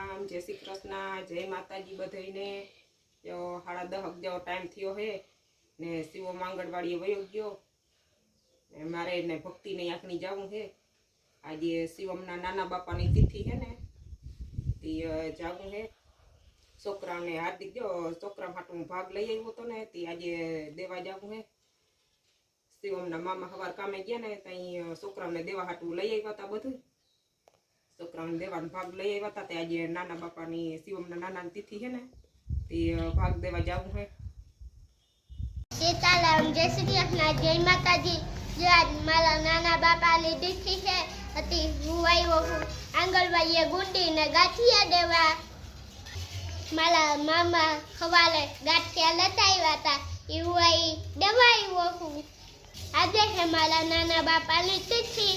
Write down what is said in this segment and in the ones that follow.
સીતારાम, जय श्री कृष्ण, जय माताजी बधाईने। जो 10:30 जेवो टाइम थयो है ने शिवो आंगणवाड़ी वयो गयो ने मारे ने भक्ति ने आखनी जावुं है। आज शिवमना नाना बापानी तिथि है ने ती जावुं है। छोकरा ने हार्दिक जो छोकरा हाटू भाग लई आव्यो तो ने ती आज देवा जावुं है। शिवमना मामा हवार कामे गया ने तई छोकरा ने देवा हाटू लई आव्या ता बधुं छोकरा देवा भाग लई आव्या ता ते आज नाना बापानी शिवमना नाना तिथि है ने ती भाग देवा जावुं है। सीताराम, जय श्री कृष्ण, जय माताजी। जो आज मारा नाना बापानी तिथि है अति હું આવ્યો છું આંગણવાડીએ ગુંડી ને ગાંઠિયા દેવા। મારા મામા સવારે ગાંઠિયા લેતા આવ્યા હતા એ હું અહીં દેવા આવ્યો છું। આજે છે મારા નાના બાપાની તિથિ।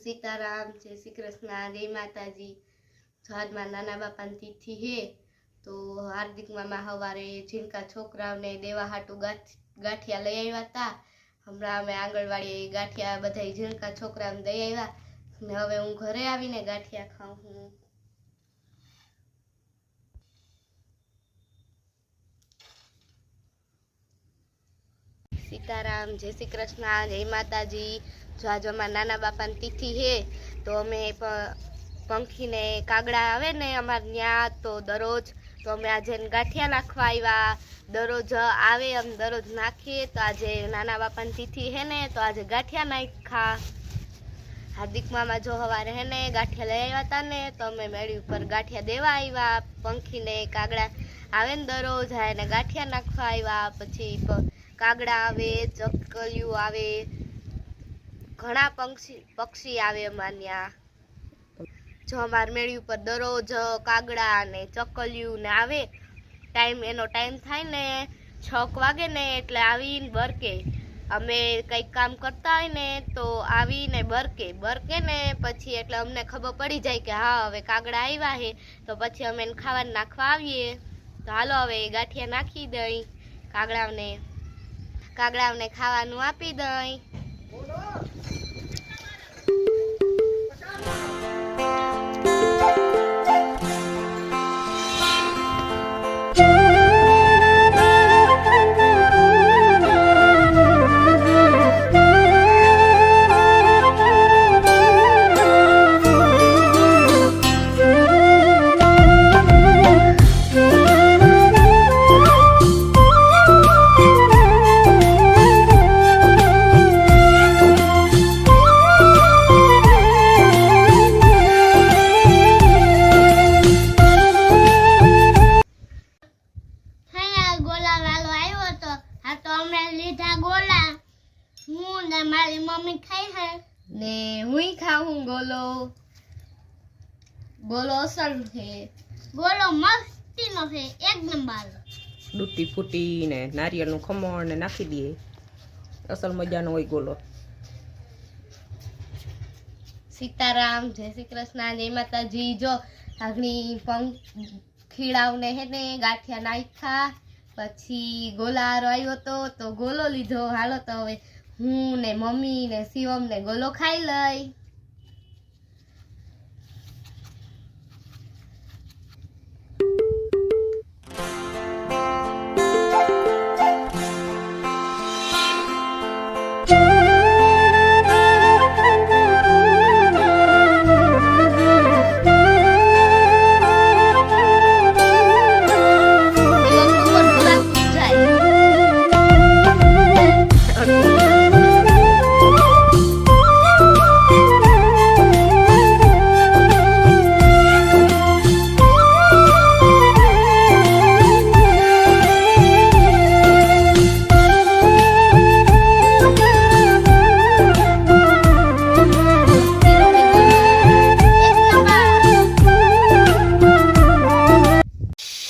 सीताराम, जय श्री कृष्ण, जय माताजी। जो आज मारा नाना बापानी तिथि है तो हार्दिक मामा हवारे जिनका छोकराओं ने देवा हाटू गाठिया लई आव्या था। हमणां अमे आंगणवाड़ी गाठिया बधाई जिनका छोकराओने दई आव्या ने हवे हूँ घरे आवीने गाठिया खाऊं हूँ। सीताराम, जय श्री कृष्ण, जय माताजी। जो आज अमारा नाना बापानी तिथि है तो अमे पंखी ने कागड़ा आवे ने अमार न्या तो दररोज तो अमे आज गाठिया नाखवा आव्या। दररोज आवे अम दररोज नाखीए तो आज नाना बापानी तिथि है ने तो आज गाठिया नाखा। हार्दिक मामा जो हवारे है ने गाठिया लई आव्या था ने तो अमे मेड़ी पर गाठिया देवा आव्या। पंखी ने कागड़ा आवे ने दररोज ने गाठिया नाखवा आव्या। पछी कागड़ा आवे, चकलियू आवे, घणा पक्षी आवे अमान्या। जो अमार मेड़ी पर दररोज कागड़ा ने चकलियू ने आवे टाइम एनो टाइम थाय ने 6 वागे ने एटले आवीने बरके અમે કંઈક કામ કરતા હોય ને તો આવીને બરકે ને પછી એટલે અમને ખબર પડી જાય કે હા હવે કાગડા આવ્યા છે, તો પછી અમે એને ખાવાનું નાખવા આવીએ. તો હાલો હવે ગાંઠિયા નાખી દઈ, કાગડાઓને ખાવાનું આપી દઈ. ને હુંય ખાઉં ગોલો અસલ છે, ગોલો મસ્તીનો છે, એક નંબર. ડૂટી ફૂટી ને નારિયેળનું ખમણ ને નાખી દઈએ, અસલ મજાનો હોય ગોલો. સીતારામ, જય શ્રી કૃષ્ણ, જય માતાજી. જો આગની ખીડાવને હે ને ગાંઠિયા નાખ્યા, પછી ગોલારો આવ્યો તો ગોલો લીધો. હાલો તો હવે હું ને મમ્મી ને શિવમ ને ગોલો ખાઈ લઈ.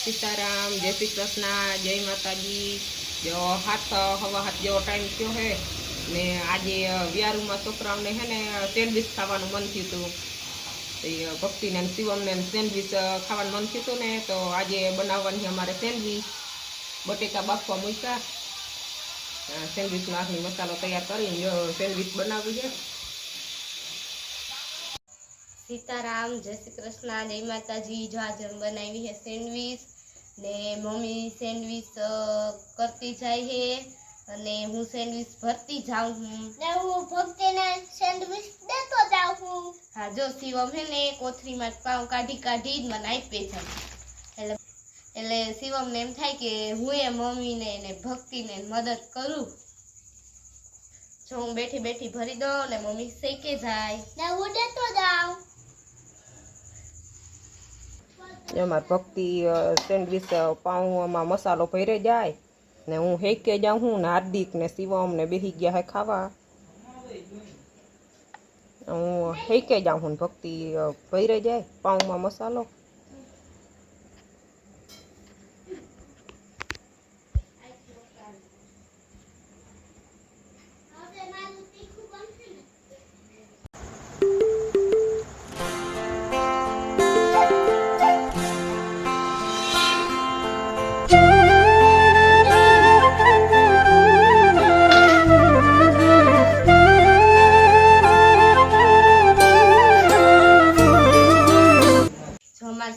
સીતારામ, જય શ્રી કૃષ્ણ, જય માતાજી. જો હવા હાથ જેવો ટાઈમ થયો હે ને આજે વ્યારુમાં છોકરાઓને હે ને સેન્ડવીચ ખાવાનું મન થયું હતું. ભક્તિને શિવમને સેન્ડવીચ ખાવાનું મન થયું હતું ને તો આજે બનાવવાની અમારે સેન્ડવીચ. બટેકા બાફવા મૂક્યા, સેન્ડવીચનો આખી મસાલો તૈયાર કરીને સેન્ડવીચ બનાવી છે. સીતારામ, જય શ્રી કૃષ્ણ, જય માતાજી. જો આજે બનાવી છે સેન્ડવીચ ને મમ્મી સેન્ડવીચ કરતી જાય છે અને હું સેન્ડવીચ ભરતી જાઉં છું ને હું ભક્તિને સેન્ડવીચ દેતો જાઉં છું. હા, જો શિવમ હે ને કોથળીમાં પાઉં કાઢી જ મને આપે છે. એટલે શિવમને એમ થાય કે હું એ મમ્મીને ને ભક્તિને મદદ કરું. જો હું બેઠી ભરી દઉં ને મમ્મી શેકે જાય ને હું દેતો જાઉં. એમાં ભક્તિ સેન્ડવીચ પાઉંમાં મસાલો ભરે જાય ને હું હેકે જાઉં હું ને હાર્દિક ને શિવમ ને બેસી ગયા હે ખાવા. હું હેકે જાઉં હું, ભક્તિ ભરે જાય પાઉંમાં મસાલો.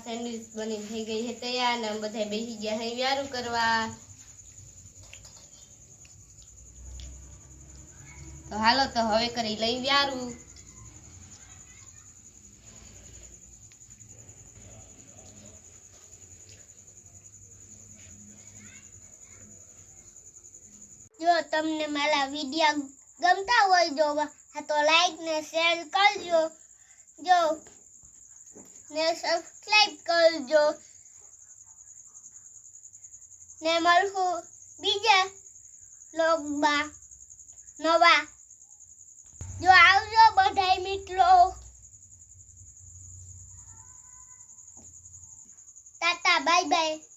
સેન્ડવીચ બની થઈ ગઈ છે તૈયાર ને બધા બેસી ગયા છે વ્યારું કરવા. તો હાલો તો હવે કરી લઈ વ્યારું. જો તમને મારા વિડિયો ગમતા હોય જો તો લાઈક ને શેર કરજો, જો ને સબસ્ક્રાઇબ કરજો ને મળશું બીજા વ્લોગમાં નવા. જો આવજો બધાય મિત્રો. Tata, bye bye.